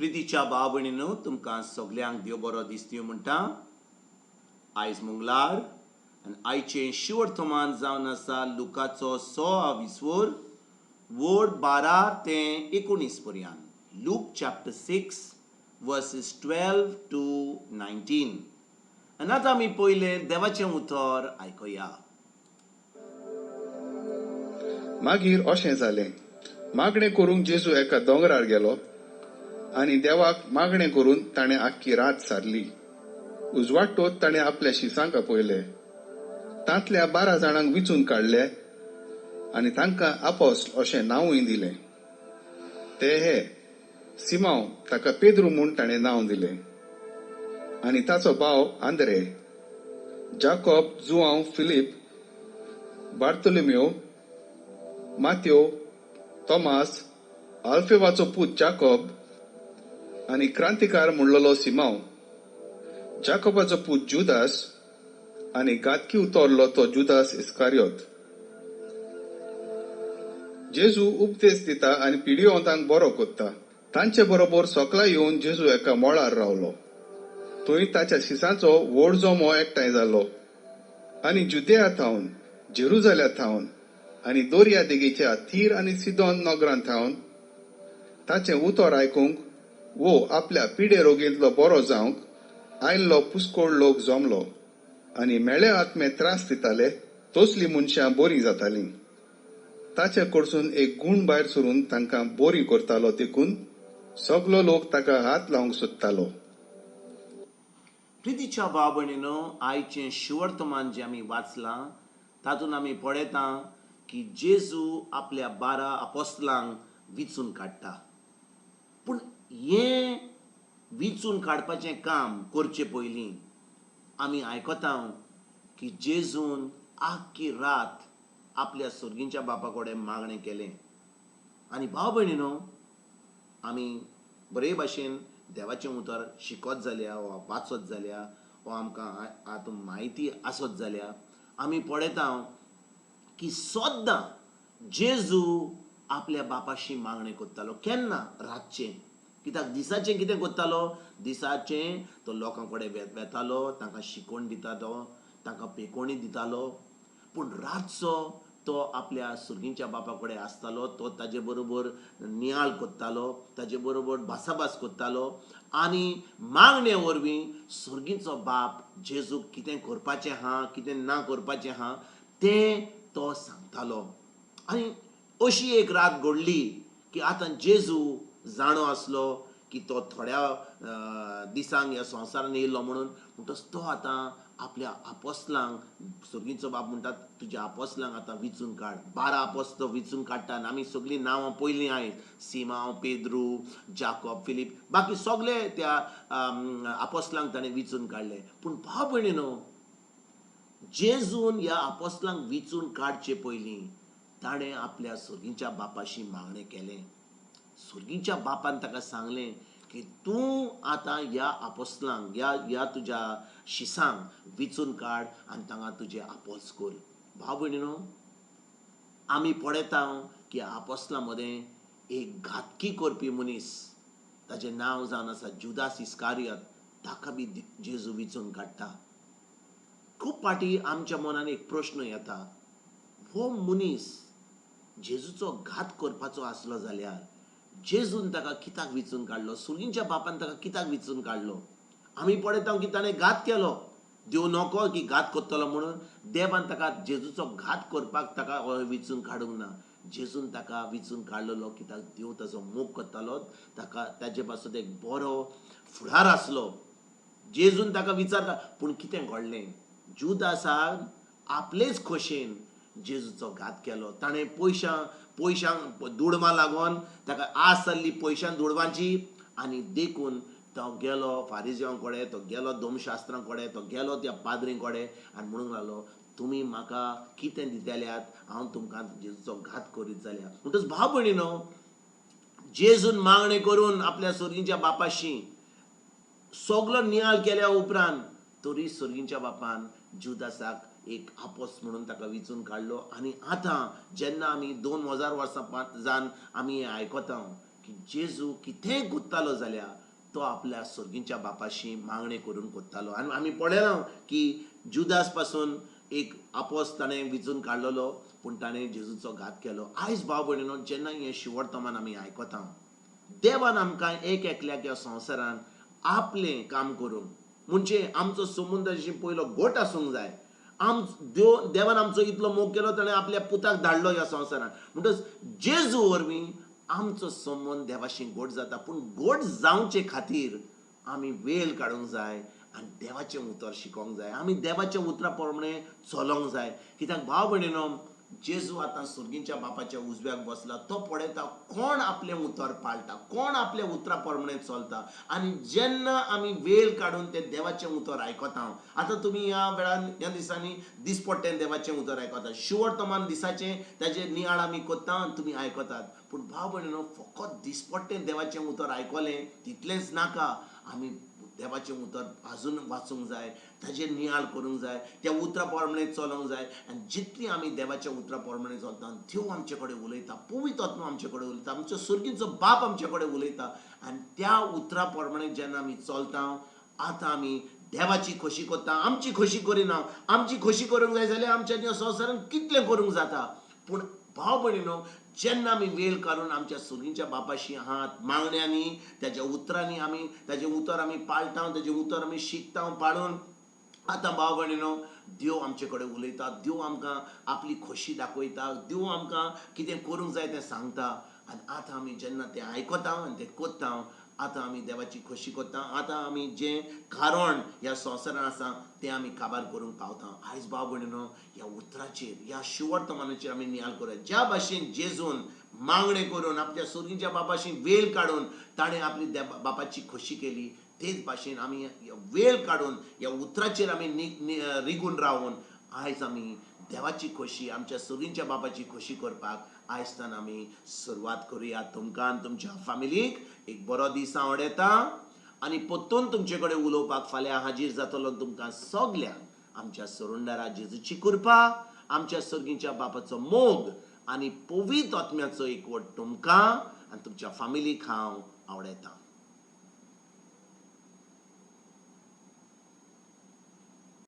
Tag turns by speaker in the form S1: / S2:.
S1: प्रितीच्या भाव भयणीनो, तुमकां सगल्यांक देव बरो दीस दिवं म्हणटा. आयज मंगळार आनी आयचें शिवर्तमान जावन आसा लुकाचो 6 वोड 12 ते 19 पर्यंत. Look chapter 6 versus 12 to 19. आनी आतां आमी पयले देवाचें उतर आयकुया.
S2: मागीर अशें जालें. मागणें करूंक जेजू एका दोंगरार गेलो आनी देवाक मागणें करून ताणें आख्खी रात सारली. उजवाडटोच ताणें आपल्या शिसांक आपयले. तांतल्या 12 जाणांक विचून काडले आनी तांकां आपोस्त अशें नांवूय दिलें. ते हे सिमांव, ताका पेद्रू म्हूण ताणें नांव दिलें, आनी ताचो भाव आंद्रे, जाकोब जुआंव फिलीप, बार्तोलोमेव, माथ्यो, तोमास, आल्फेवाचो पूत जाकोब, आनी क्रांतिकार म्हणलोलो सिमांव, जाकोबाचो पूत जुदास, आनी गादकी उतोरलो तो जुदास इस्कारियोत. जेजू उपदेश दिता आनी पिढीवंतांक बरो कोत्ता. तांचे बरोबर सोकला येवन जेजू एका मोळार रावलो. थंय ताच्या शिसांचो व्हड जोमो एकठांय जालो. आनी जुदेया थावन, जेरुजाल्या थावन आनी दोर्या देगेच्या थीर आनी सिदोन नगरां थावन ताचें उतर आयकूंक वो आपल्या पिडे रोगींतलो बरो जावंक आयल्लो पुस्कोळ लोक जमलो. आनी मेळे आत्मे त्रास दिताले तसली मनशां बरीं जातालीं. ताचे कडसून एक गूण भायर सरून तांकां बरीं करतालो देखून सगलो लोक ताका हात लावंक सोदतालो.
S1: प्रितीच्या भाव भयणीनो, आयचें शिवर्तमान जें आमी वाचलां तातूंत आमी पळयता की जेजू आपल्या 12 आपोस्तलांक विचून काडटा. पूण हें विचून काडपाचें काम करचे पयलीं आमी आयकता की जेजून आख्खी रात आपल्या सुर्गीच्या बापा कडेन मागणें केलें. आनी भाव भयणीनो, आमी बरे भाशेन देवाचें उतर शिकत जाल्या वा वाचत जाल्या वा आमकां आतां म्हायती आसत जाल्या आमी पळयता की सद्दां जेजू आपल्या बापाशी मागणें करतालो. केन्ना? रातचें. कित्याक दिसाचें कितें करतालो? दिसाचें तो लोकां कडेन वेतालो, तांकां शिकवण दितालो, तांकां पेकोणी दितालो. पूण रातचो तो आपल्या सुर्गीच्या बापा कडेन आसतालो. तो ताजे बरोबर नियाळ करतालो, ताजे बरोबर भासाभास करतालो आनी मागणे वरवीं सुर्गीचो बाप जेजूक कितें करपाचें आहा, कितें ना करपाचें आहा तें तो सांगतालो. आनी अशी एक रात घडली की आतां जेजू जाणो आसलो की तो थोड्या दिसांक ह्या संवसारान येयलो म्हणून. म्हणटच तो आतां आपल्या आपोस्तलांक, सुर्गीचो बाप म्हणटात तुज्या आपोस्तलांक आतां विचून काड. 12 आपोस्त विचून काडटा आनी आमी सगळीं नांवां पयलीं आयज सिमांव, पेद्रू, जाकोब, फिलीप, बाकी सगळे त्या आपोस्तलांक ताणें विचून काडले. पूण भाव भयणीनो, जेजून ह्या आपोस्तलांक विचून काडचे पयलीं ताणें आपल्या सुर्गीच्या बापाशी मागणें केलें. सुर्गीच्या बापान ताका सांगलें की तूं आतां ह्या आपोस्तलांक, ह्या तुज्या शिसांक विचून काड आनी तांकां तुजें आपोस्त कर. भाव भयणीनो, आमी पळयता की आपोस्तलां मदें एक घातकी करपी मनीस, ताचें नांव जावन आसा जुदास इस्कारियोत, ताका बी जेजू विचून काडटा. खूब फाटी आमच्या मनान एक प्रश्न येता, हो मनीस जेजूचो घात करपाचो आसलो जाल्यार जेजून ताका कित्याक विचून काडलो? सुर्गीच्या बापान ताका कित्याक विचून काडलो? आमी पळयता की ताणें घात केलो. देव नको की घात करतलो म्हणून देवान ताका जेजूचो घात करपाक ताका विचून काडूंक ना. जेजून ताका विचून काडलेलो कित्याक देव ताचो मोग करतालो. ताका ताजे पासून एक बरो फुडार आसलो. जेजून ताका विचारता. पूण कितें घडलें? जुदासान आपलेच खोशेन जेजूचो घात केलो. ताणें पयशांक दुडमा लागोन ताका आस जाल्ली पयशां दुडवांची आनी देखून तो गेलो फारिझेवां कडेन, तो गेलो धर्मशास्त्रां कडेन, तो गेलो त्या पाद्री कडेन आनी म्हणूंक लागलो तुमी म्हाका कितें दितल्यात, हांव तुमकां जेजूचो घात करीत जाल्यार. म्हणटच भाव भयणीनो, जेजून मागणें करून आपल्या सुर्गीच्या बापाशी सगलो नियाळ केल्या उपरांत तरी सुर्गीच्या बापान जुदासाक एक आपोस्त म्हणून ताका विचून काडलो. आनी आतां जेन्ना आमी 2000 वर्सां जावन आमी हें आयकता की जेजू कितेंय कोत्तालो जाल्यार तो आपल्या सर्गीच्या बापाशी मागणे करून कोत्तालो. आनी आमी पळयलां की जुदास पासून एक आपोस ताणें विचून काडलेलो, पूण ताणें जेजूचो घात केलो. आयज भाव भयणीनो, जेन्ना हें शिवर्थमान आमी आयकता, देवान आमकां एक एकल्याक ह्या संवसारान आपलें काम करूंक, म्हणजे आमचो संबंद पयलो घोट आसूंक जाय. देवान आमचो इतलो मोग केलो, ताणें आपल्या पुताक धाडलो ह्या संवसारान. म्हणटच जेजू वरवीं आमचो संबंद देवाशी घोट जाता. पूण घोट जावचे खातीर आमी वेळ काडूंक जाय आनी देवाचें उतर शिकोवंक जाय. आमी देवाच्या उतरा प्रमाणे चलोंक जाय. कित्याक भाव भयणीनो, जेजू आतां सुर्गीच्या बापाच्या उजव्याक बसला. तो पळयता कोण आपलें उतर पाळटा, कोण आपल्या उतरा प्रमाणे चलता. आनी जेन्ना आमी वेळ काडून ते देवाचें उतर आयकता, आतां तुमी ह्या वेळार ह्या दिसांनी दिसपट्टें देवाचें उतर आयकता, शिवर्तमान दिसाचें ताजें नियाळ आमी कोत्ता आनी तुमी आयकतात. पूण भाव भयणीनो, फकत दिसपट्टें देवाचें उतर आयकलें तितलेंच नाका. आमी देवाचें उतर आजून वाचूंक जाय, ताजें नियाळ करूंक जाय, त्या उतरा प्रमाणे चलोंक जाय. आनी जितली आमी देवाच्या उतरा प्रमाणे चलता, देव आमचे कडेन उलयता, पवित्र आत्मा आमचे कडेन उलयता, आमचो सुर्गीचो बाप आमचे कडेन उलयता. आनी त्या उतरा प्रमाणे जेन्ना आमी चलता, आतां आमी देवाची खोशी करता, आमची खोशी करिना. आमची खोशी करूंक जाय जाल्यार आमच्या ह्या संवसारान कितलें करूंक जाता. पूण भाव भयणीनो, जेन्ना आमी वेळ काडून आमच्या सुर्गीच्या बापाशी आहात, मागण्यांनी, त्याच्या उतरांनी आमी ताजें उतर आमी पाळटा, ताजें उतर आमी शिकता पाळून, आतां भाव भयणीनो, देव आमचे कडेन उलयता, देव आमकां आपली खोशी दाखयता, देव आमकां कितें करूंक जाय तें सांगता. आनी आतां आमी जेन्ना तें आयकता आनी तें कोत्ता, आतां आमी देवाची खोशी करता. आतां आमी जें कारण ह्या संवसारान आसा तें आमी काबार करूंक पावता. आयज भाव भयणीनो, ह्या उतराचेर, ह्या शिवर्तमानाचेर आमी नियाळ करूया. ज्या भाशेन जेजून मागणें करून आपल्या सुर्गीच्या बापाशी वेळ काडून ताणें आपली बापाची खोशी केली, तेच भाशेन आमी वेळ काडून ह्या उतराचेर आमी रिगून रावून आयज आमी देवाची खोशी, आमच्या सुर्गीच्या बापाची खोशी करपाक आयजतान आमी सुरवात करुया. तुमकां आनी तुमच्या फॅमिलीक एक बरो दीस हांव येता आनी परतून तुमचे कडेन उलोवपाक फाल्यां हाजीर जातलो. तुमकां सगल्यांक आमच्या सुरुंडरा जेजूची कृपा, आमच्या सुर्गीच्या बापाचो मोग आनी पवित्र आत्म्याचो एकवट तुमकां आनी तुमच्या फॅमिलीक हांव आवडयता.